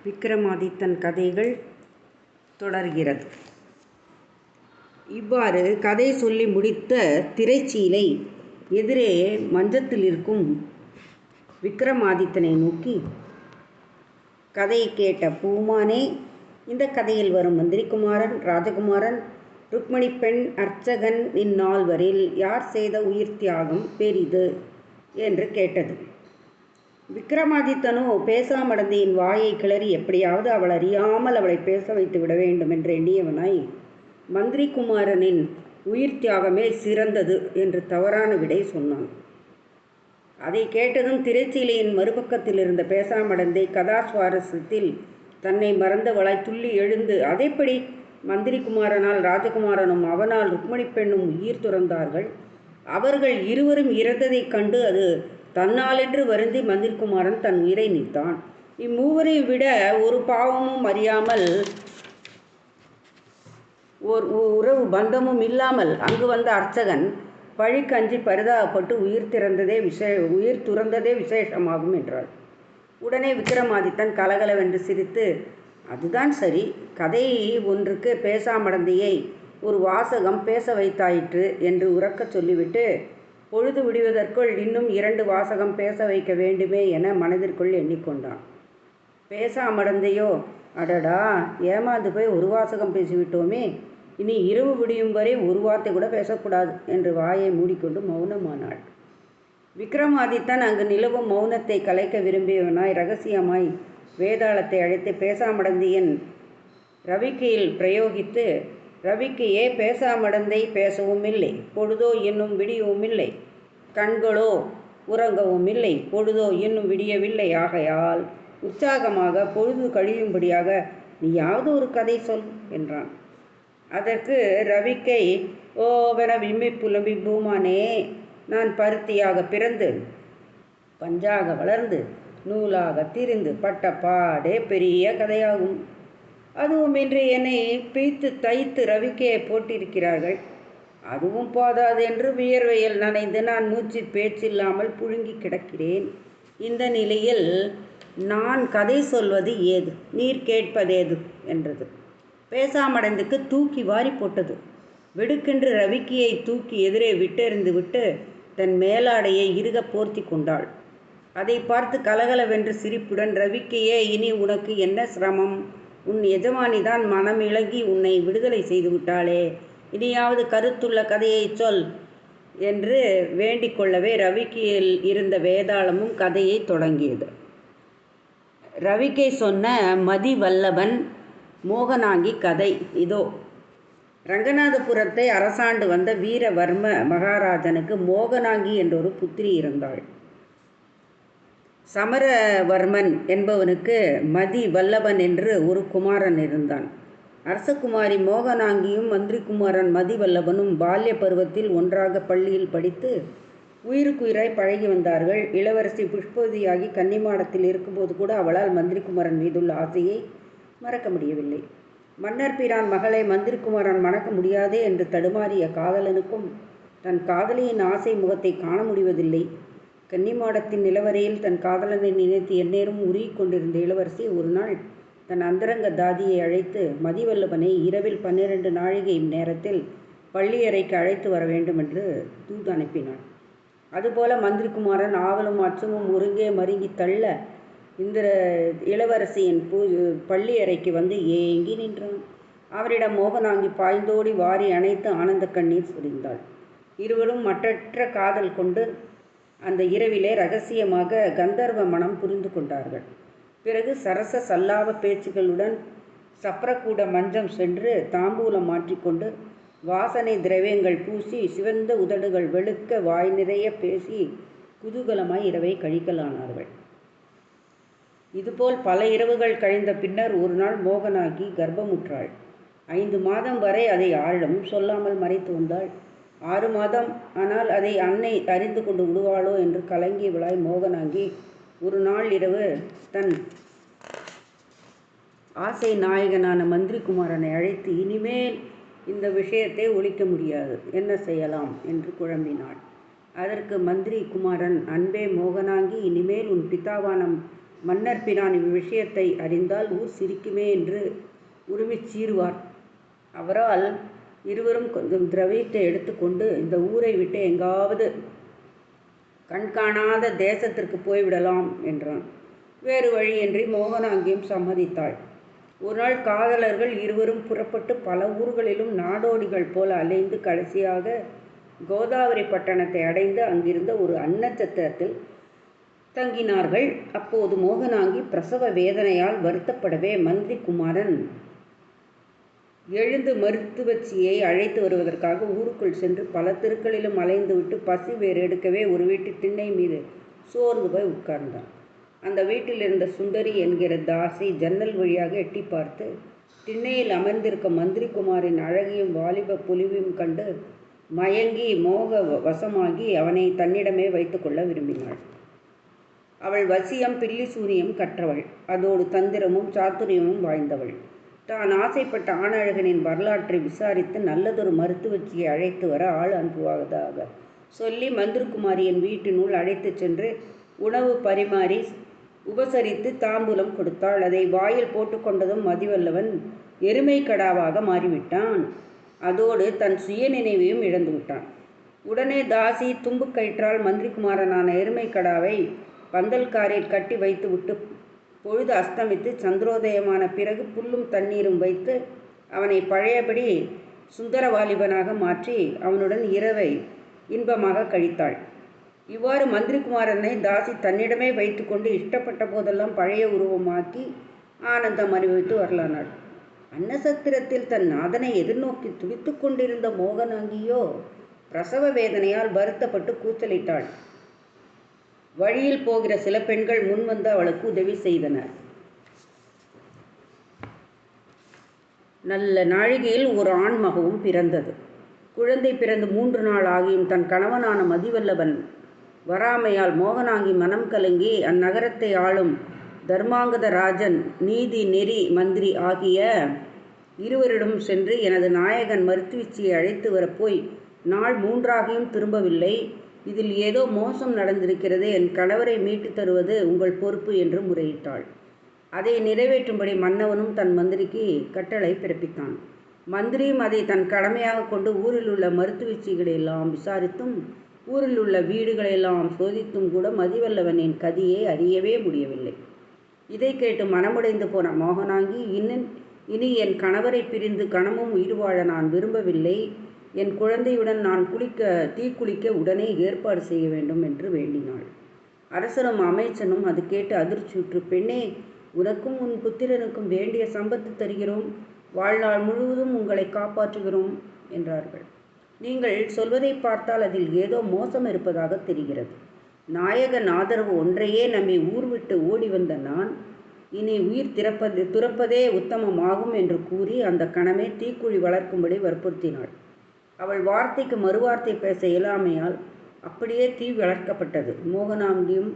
விக்ரமாதித்தன் கதைகள் தொடர்கிறது. இவ்வாறு கதை சொல்லி முடித்த திரைச்சீலை எதிரே மஞ்சத்தில் இருக்கும் விக்ரமாதித்தனை நோக்கி, கதை கேட்ட பூமானே, இந்த கதையில் வரும் மந்திரிகுமாரன், ராஜகுமாரன், ருக்மணி பெண், அர்ச்சகன் இந்நால்வரில் யார் செய்த உயிர் தியாகம் பெரிது என்று கேட்டது. விக்ரமாதித்தனோ பேசாமடந்தையின் வாயை கிளறி எப்படியாவது அவள் அறியாமல் அவளை பேச வைத்து விட வேண்டும் என்று எண்ணியவனாய், மந்திரிகுமாரனின் உயிர் தியாகமே சிறந்தது என்று தவறான விடை சொன்னான். அதை கேட்டதும் திரைச்சீலையின் மறுபக்கத்தில் இருந்த பேசாமடந்தை கதாசுவாரஸ்யத்தில் தன்னை மறந்தவளாய் துள்ளி எழுந்து, அதைப்படி மந்திரிகுமாரனால் ராஜகுமாரனும் அவனால் ருக்மணி பெண்ணும் உயிர் துறந்தார்கள். அவர்கள் இருவரும் இறந்ததைக் கண்டு அது தன்னாலென்று வருந்தி மந்திரிகுமாரன் தன் உயிரை நீத்தான். இம்மூவரையும் விட ஒரு பாவமும் அறியாமல், ஓர் உறவு பந்தமும் இல்லாமல் அங்கு வந்த அர்ச்சகன் பழிக்கஞ்சி பரிதாபப்பட்டு உயிர் துறந்ததே விசேஷமாகும் என்றாள். உடனே விக்ரமாதித்தன் கலகலவென்று சிரித்து, அதுதான் சரி, கதை ஒன்றுக்கு பேசாமடந்தையை ஒரு வாசகம் பேச வைத்தாயிற்று என்று உரக்கச் சொல்லிவிட்டு, பொழுது விடுவதற்குள் இன்னும் 2 வாசகம் பேச வைக்க வேண்டுமே என மனதிற்குள் எண்ணிக்கொண்டான். பேசாமடந்தையோ, அடடா, ஏமாந்து போய் ஒரு வாசகம் பேசிவிட்டோமே, இனி இரவு விடியும் வரை ஒரு வார்த்தை கூட பேசக்கூடாது என்று வாயை மூடிக்கொண்டு மௌனமானாள். விக்ரமாதித்தன் அங்கு நிலவும் மௌனத்தை கலைக்க விரும்பியவனாய் இரகசியமாய் வேதாளத்தை அழைத்து பேசாமடந்தையின் ரவிக்கையில் பிரயோகித்து, ரவிக்கையே, பேசாமடந்தை பேசவும் இல்லை, பொழுதோ இன்னும் விடியவும் இல்லை, கண்களோ உறங்கவும் இல்லை, பொழுதோ இன்னும் விடியவில்லை, ஆகையால் உற்சாகமாக பொழுது கழியும்படியாக நீயாவது ஒரு கதை சொல் என்றான். அதற்கு ரவிக்கை ஓவென விம்மி புலம்பி, பூமானே, நான் பருத்தியாக பிறந்து பஞ்சாக வளர்ந்து நூலாக திரிந்து பட்ட பாடே பெரிய கதையாகும். அதுவும் இன்று என்னை பிய்த்து தைத்து ரவிக்கையை போட்டிருக்கிறார்கள். அதுவும் போதாது என்று வியர்வையில் நனைந்து நான் மூச்சு பேச்சில்லாமல் புழுங்கி கிடக்கிறேன். இந்த நிலையில் நான் கதை சொல்வது ஏது, நீர் கேட்பதேது என்றது. பேசாமடந்துக்கு தூக்கி வாரி போட்டது. வெடுக்கென்று ரவிக்கையை தூக்கி எதிரே விட்டெறிந்து விட்டு தன் மேலாடையை இறுக போர்த்தி கொண்டாள். அதை பார்த்து கலகலவென்று சிரிப்புடன், ரவிக்கையே, இனி உனக்கு என்ன சிரமம்? உன் எஜமானிதான் மனம் இளகி உன்னை விடுதலை செய்து விட்டாளே, இனியாவது கருத்துள்ள கதையை சொல் என்று வேண்டிக் கொள்ளவே ரவிக்கையில் இருந்த வேதாளமும் கதையை தொடங்கியது. ரவிக்கை சொன்ன மதிவல்லபன் மோகனாங்கி கதை இதோ. ரங்கநாதபுரத்தை அரசாண்டு வந்த வீரவர்ம மகாராஜனுக்கு மோகனாங்கி என்றொரு புத்திரி இருந்தாள். சமரவர்மன் என்பவனுக்கு மதி வல்லபன் என்று ஒரு குமாரன் இருந்தான். அரசகுமாரி மோகனாங்கியும் மந்திரிகுமாரன் மதிவல்லபனும் பால்ய பருவத்தில் ஒன்றாக பள்ளியில் படித்து உயிருக்குயிராய் பழகி வந்தார்கள். இளவரசி புஷ்பவதியாகி கன்னிமாடத்தில் இருக்கும்போது கூட அவளால் மந்திரிகுமாரன் மீதுள்ள ஆசையை மறக்க முடியவில்லை. மன்னர் பிரான் மகளை மந்திரிகுமாரன் மணக்க முடியாதே என்று தடுமாறிய காதலனுக்கும் தன் காதலியின் ஆசை முகத்தை காண முடிவதில்லை. கன்னிமாடத்தின் நிலவரையில் தன் காதலனை நினைத்து எந்நேரம் உருகிக் கொண்டிருந்த இளவரசி ஒரு நாள் தன் அந்தரங்க தாதியை அழைத்து மதிவல்லபனை இரவில் 12 நாழிகை நேரத்தில் பள்ளியறைக்கு அழைத்து வர வேண்டும் என்று தூது அனுப்பினாள். அதுபோல மந்திரிகுமாரன் ஆவலும் அச்சமும் ஒருங்கே மருங்கி தள்ள இந்த இளவரசியின் பள்ளியறைக்கு வந்து ஏங்கி நின்றான். அவரிடம் மோகனாங்கி பாய்ந்தோடி வாரி அணைத்து ஆனந்த கண்ணீர் சொரிந்தாள். இருவரும் மற்றற்ற காதல் கொண்டு அந்த இரவிலே இரகசியமாக கந்தர்வ மனம் புரிந்து கொண்டார்கள். பிறகு சரச சல்லாப பேச்சுகளுடன் சப்ரக்கூட மஞ்சம் சென்று தாம்பூலம் மாற்றிக்கொண்டு வாசனை திரவியங்கள் பூசி சிவந்த உதடுகள் வெளுக்க வாய் நிறைய பேசி குதூகலமாய் இரவை கழிக்கலானார்கள். இதுபோல் பல இரவுகள் கழிந்த பின்னர் ஒரு நாள் மோகனாங்கி கர்ப்பமுற்றாள். 5 மாதம் வரை அதை யாரிடமும் சொல்லாமல் மறைத்து வந்தாள். 6 மாதம் ஆனால் அதை அன்னை அறிந்து கொண்டு விடுவாளோ என்று கலங்கியவளாய் மோகனாங்கி ஒரு நாள் இரவு தன் ஆசை நாயகனான மந்திரிகுமாரனை அழைத்து, இனிமேல் இந்த விஷயத்தை ஒழிக்க முடியாது, என்ன செய்யலாம் என்று குழம்பினாள். அதற்கு மந்திரி குமாரன், அன்பே மோகனாங்கி, இனிமேல் உன் பிதாவான மன்னர் பிரான் இவ்விஷயத்தை அறிந்தால் ஊர் சிரிக்குமே என்று உருமிச் சீறுவார். அவரால் இருவரும் கொஞ்சம் திரவியத்தை எடுத்துக்கொண்டு இந்த ஊரை விட்டு எங்காவது கண்காணாத தேசத்திற்கு போய்விடலாம் என்றான். வேறு வழியின்றி மோகனாங்கியும் சம்மதித்தாள். ஒரு நாள் காதலர்கள் இருவரும் புறப்பட்டு பல ஊர்களிலும் நாடோடிகள் போல அலைந்து கடைசியாக கோதாவரி பட்டணத்தை அடைந்து அங்கிருந்த ஒரு அன்னச்சத்திரத்தில் தங்கினார்கள். அப்போது மோகனாங்கி பிரசவ வேதனையால் வருத்தப்படவே மந்திரி குமாரன் எழுந்து மருத்துவச்சியை அழைத்து வருவதற்காக ஊருக்குள் சென்று பல தெருக்களிலும் அலைந்துவிட்டு பசி வேறு எடுக்கவே ஒரு வீட்டு திண்ணை மீது சோர்ந்து போய் உட்கார்ந்தான். அந்த வீட்டில் இருந்த சுந்தரி என்கிற தாசி ஜன்னல் வழியாக எட்டி பார்த்து திண்ணையில் அமர்ந்திருக்க மந்திரி குமாரின் அழகையும் வாலிப பொலிவையும் கண்டு மயங்கி மோக வசமாகி அவனை தன்னிடமே வைத்து கொள்ள விரும்பினாள். அவள் வசியம் பில்லி சூனியம் கற்றவள், அதோடு தந்திரமும் சாத்துரியமும் வாய்ந்தவள். தான் ஆசைப்பட்ட ஆணழகனின் வரலாற்றை விசாரித்து நல்லதொரு மருத்துவச்சியை அழைத்து வர ஆள் அனுப்புவதாக சொல்லி மந்திரகுமாரியின் வீட்டினுள் அழைத்து சென்று உணவு பரிமாறி உபசரித்து தாம்பூலம் கொடுத்தாள். அதை வாயில் போட்டுக்கொண்டதும் மதிவல்லவன் எருமை கடாவாக மாறிவிட்டான். அதோடு தன் சுய நினைவையும் இழந்து விட்டான். உடனே தாசி தும்பு கயிற்றால் மந்திரிகுமாரனான எருமை கடாவை பந்தல்காரில் கட்டி வைத்து விட்டு பொழுது அஸ்தமித்து சந்திரோதயமான பிறகு புல்லும் தண்ணீரும் வைத்து அவனை பழையபடி சுந்தரவாலிபனாக மாற்றி அவனுடன் இரவை இன்பமாக கழித்தாள். இவ்வாறு மந்திரிகுமாரனை தாசி தன்னிடமே வைத்து கொண்டு இஷ்டப்பட்ட போதெல்லாம் பழைய உருவமாக்கி ஆனந்தம் அனுபவித்து வரலானாள். அன்னசத்திரத்தில் தன் நாதனை எதிர்நோக்கி துடித்து கொண்டிருந்த மோகனாங்கியோ பிரசவ வேதனையால் வருத்தப்பட்டு கூச்சலிட்டாள். வழியில் போகிற சில பெண்கள் முன்வந்து அவளுக்கு உதவி செய்தனர். நல்ல நாழிகையில் ஒரு ஆண்மகவும் பிறந்தது. குழந்தை பிறந்து 3 நாள் ஆகியும் தன் கணவனான மதிவல்லவன் வராமையால் மோகனாங்கி மனம் கலங்கி அந்நகரத்தை ஆளும் தர்மாங்கத ராஜன், நீதி நெறி மந்திரி ஆகிய இருவரிடம் சென்று எனது நாயகன் மருத்துவச்சியை அழைத்து வரப்போய் நாள் 3 ஆகியும் திரும்பவில்லை. இதில் ஏதோ மோசம் நடந்திருக்கிறது. என் கணவரை மீட்டு தருவது உங்கள் பொறுப்பு என்று முறையிட்டாள். அதை நிறைவேற்றும்படி மன்னவனும் தன் மந்திரிக்கு கட்டளை பிறப்பித்தான். மந்திரியும் அதை தன் கடமையாக கொண்டு ஊரில் உள்ள மருத்துவச்சிகளை எல்லாம் விசாரித்தும் ஊரில் உள்ள வீடுகளெல்லாம் சோதித்தும் கூட மதிவல்லவனின் கதியை அறியவே முடியவில்லை. இதை கேட்டு மனமுடைந்து போன மோகனாங்கி இனி என் கணவரை பிரிந்து கணமும் உயிர் வாழ நான் விரும்பவில்லை. என் குழந்தையுடன் நான் தீக்குளிக்க உடனே ஏற்பாடு செய்ய வேண்டும் என்று வேண்டினாள். அரசனும் அமைச்சனும் அது கேட்டு அதிர்ச்சியுற்று, பெண்ணே, உனக்கும் உன் புத்திரனுக்கும் வேண்டிய சம்பத்து தருகிறோம், வாழ்நாள் முழுவதும் உங்களை காப்பாற்றுகிறோம் என்றார்கள். நீங்கள் சொல்வதை பார்த்தால் அதில் ஏதோ மோசம் இருப்பதாக தெரிகிறது. நாயகன் ஆதரவு ஒன்றையே நம்பி ஊர் விட்டு ஓடி வந்த நான் இனி உயிர் துறப்பதே உத்தமமாகும் என்று கூறி அந்த கணமே தீக்குழி வளர்க்கும்படி வற்புறுத்தினாள். அவள் வார்த்தைக்கு மறுவார்த்தை பேச இயலாமையால் அப்படியே தீ வளர்க்கப்பட்டது. மோகனாங்கியும்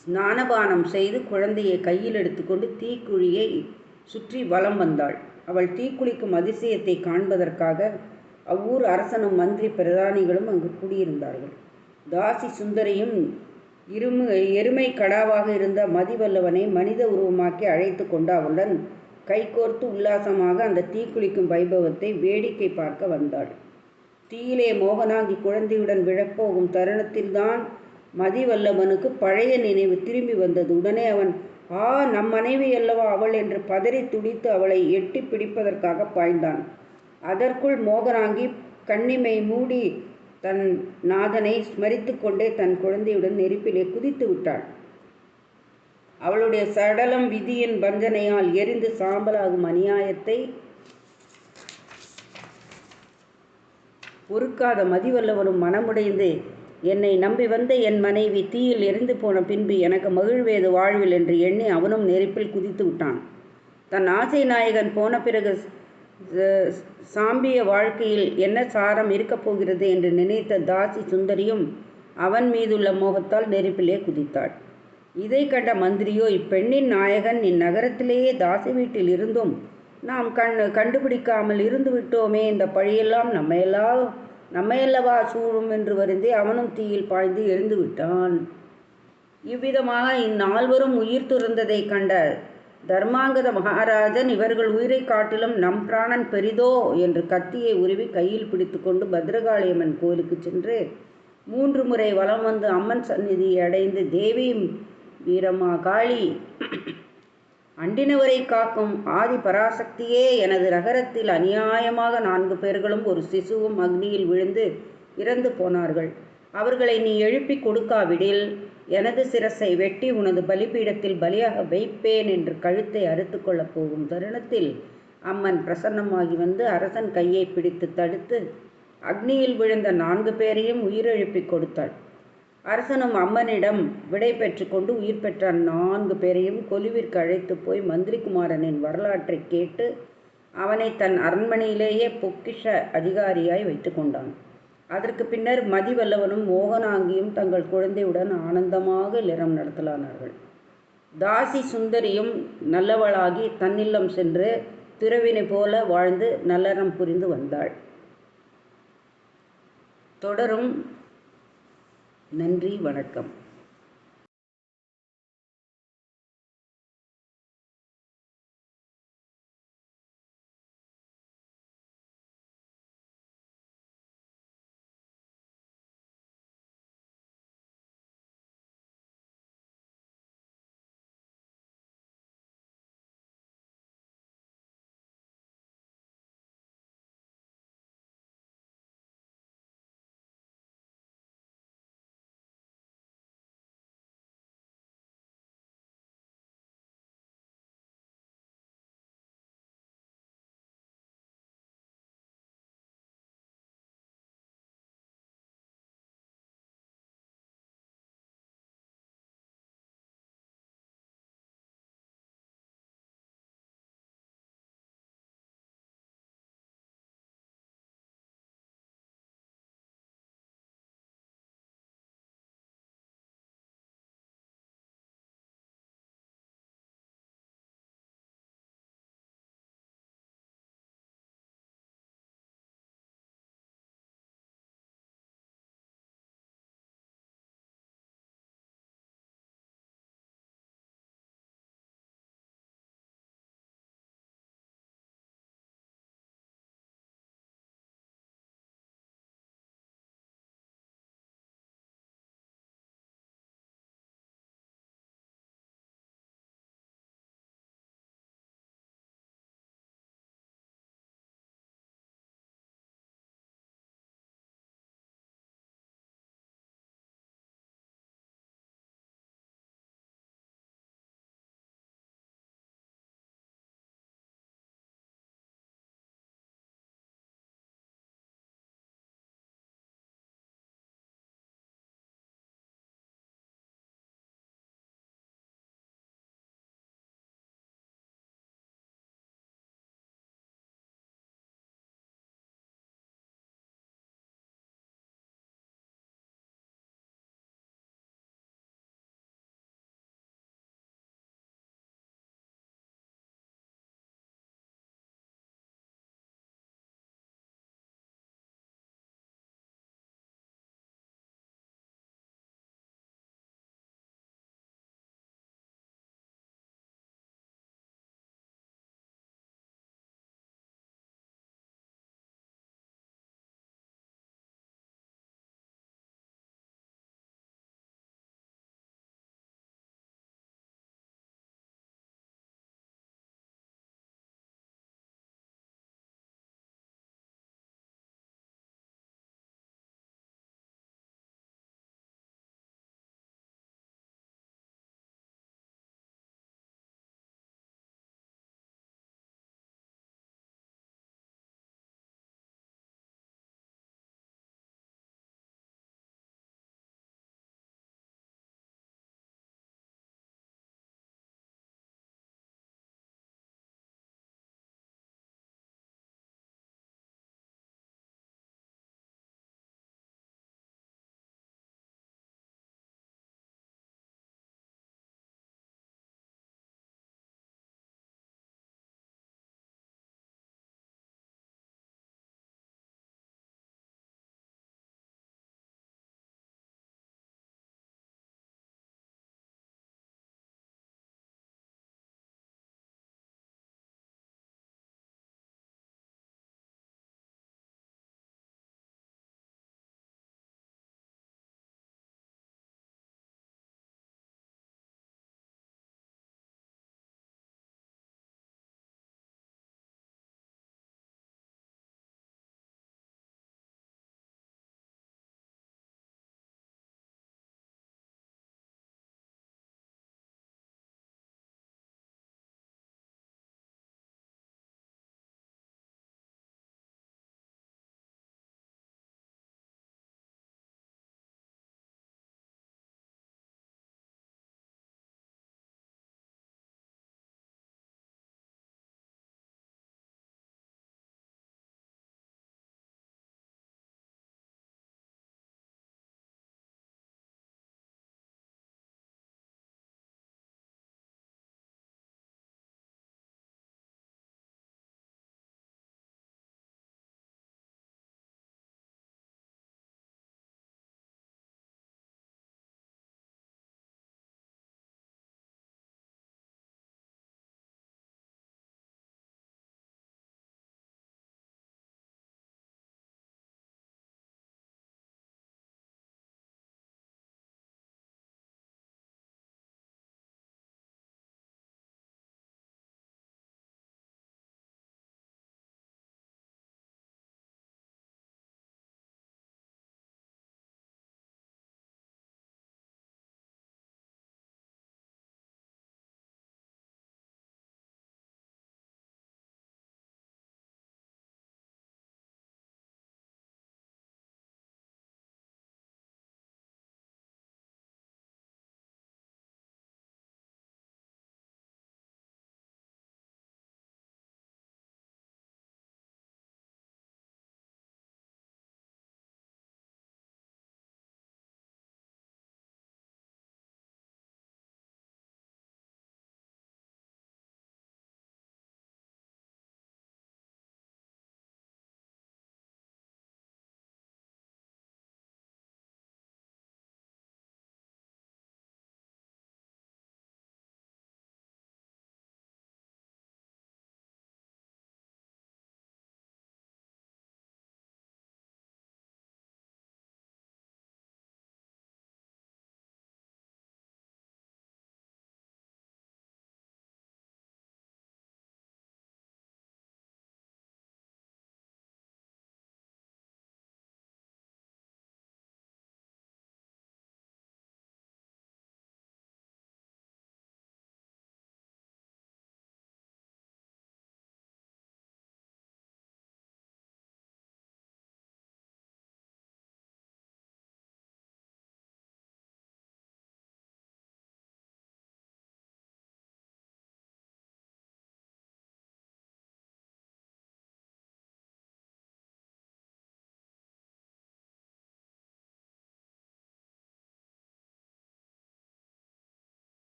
ஸ்நானபானம் செய்து குழந்தையை கையில் எடுத்துக்கொண்டு தீக்குழியை சுற்றி வலம் வந்தாள். அவள் தீக்குளிக்கும் அதிசயத்தை காண்பதற்காக அவ்வூர் அரசனும் மந்திரி பிரதானிகளும் அங்கு கூடியிருந்தார்கள். தாசி சுந்தரியும் எருமை கடாவாக இருந்த மதிவல்லவனை மனித உருவமாக்கி அழைத்து கொண்டு அவளுடன் கைகோர்த்து உல்லாசமாக அந்த தீக்குளிக்கும் வைபவத்தை வேடிக்கை பார்க்க வந்தாள். தீயிலே மோகனாங்கி குழந்தையுடன் விழப்போகும் தருணத்தில்தான் மதிவல்லவனுக்கு பழைய நினைவு திரும்பி வந்தது. உடனே அவன், நம் மனைவி அல்லவா அவள் என்று பதறி துடித்து அவளை எட்டி பிடிப்பதற்காக பாய்ந்தான். அதற்குள் மோகனாங்கி கண்ணிமை மூடி தன் நாதனை ஸ்மரித்து கொண்டே தன் குழந்தையுடன் நெருப்பிலே குதித்து விட்டாள். அவளுடைய சடலம் விதியின் வஞ்சனையால் எரிந்து சாம்பலாகும் அநியாயத்தை பொறுக்காத மதிவல்லவனும் மனமுடைந்து, என்னை நம்பி வந்த என் மனைவி தீயில் எரிந்து போன பின்பு எனக்கு மகிழ்வேது வாழ்வில் என்று எண்ணி அவனும் நெருப்பில் குதித்து விட்டான். தன் ஆசை நாயகன் போன பிறகு சாம்பிய வாழ்க்கையில் என்ன சாரம் இருக்கப் போகிறது என்று நினைத்த தாசி சுந்தரியும் அவன் மீதுள்ள மோகத்தால் நெருப்பிலே குதித்தாள். இதை கண்ட மந்திரியோ, இப்பெண்ணின் நாயகன் இந்நகரத்திலேயே தாசி வீட்டில் இருந்தும் நாம் கண்டுபிடிக்காமல் இருந்து விட்டோமே, இந்த பழியெல்லாம் நம்மையல்லவா சூழும் என்று வருந்தி அவனும் தீயில் பாய்ந்து எரிந்து விட்டான். இவ்விதமாக இந்நால்வரும் உயிர் துறந்ததைக் கண்ட தர்மாங்கத மகாராஜன், இவர்கள் உயிரை காட்டிலும் நம் பிராணன் பெரிதோ என்று கத்தியை உருவி கையில் பிடித்து கொண்டு பத்ரகாளியம்மன் கோயிலுக்கு சென்று 3 முறை வலம் வந்து அம்மன் சந்நிதியை அடைந்து, தேவி வீரமா காளி, அண்டினவரை காக்கும் ஆதி பராசக்தியே, எனது நகரத்தில் அநியாயமாக 4 பேர்களும் ஒரு சிசுவும் அக்னியில் விழுந்து இறந்து போனார்கள். அவர்களை நீ எழுப்பி கொடுக்காவிடில் எனது சிரசை வெட்டி உனது பலிபீடத்தில் பலியாக வைப்பேன் என்று கழுத்தை அறுத்து கொள்ளப் போகும் தருணத்தில் அம்மன் பிரசன்னமாகி வந்து அரசன் கையை பிடித்து தடுத்து அக்னியில் விழுந்த 4 பேரையும் உயிரெழுப்பி கொடுத்தாள். அரசனும் அம்மனிடம் விடை பெற்று கொண்டு உயிர் பெற்ற 4 பேரையும் கொலுவிற்கு அழைத்து போய் மந்திரிகுமாரனின் வரலாற்றை கேட்டு அவனை தன் அரண்மனையிலேயே பொக்கிஷ அதிகாரியாய் வைத்து கொண்டான். அதற்கு பின்னர் மதிவல்லவனும் மோகனாங்கியும் தங்கள் குழந்தையுடன் ஆனந்தமாக இல்லறம் நடத்தலானார்கள். தாசி சுந்தரியும் நல்லவளாகி தன்னில்லம் சென்று துறவினை போல வாழ்ந்து நல்லறம் புரிந்து வந்தாள். தொடரும். நன்றி, வணக்கம்.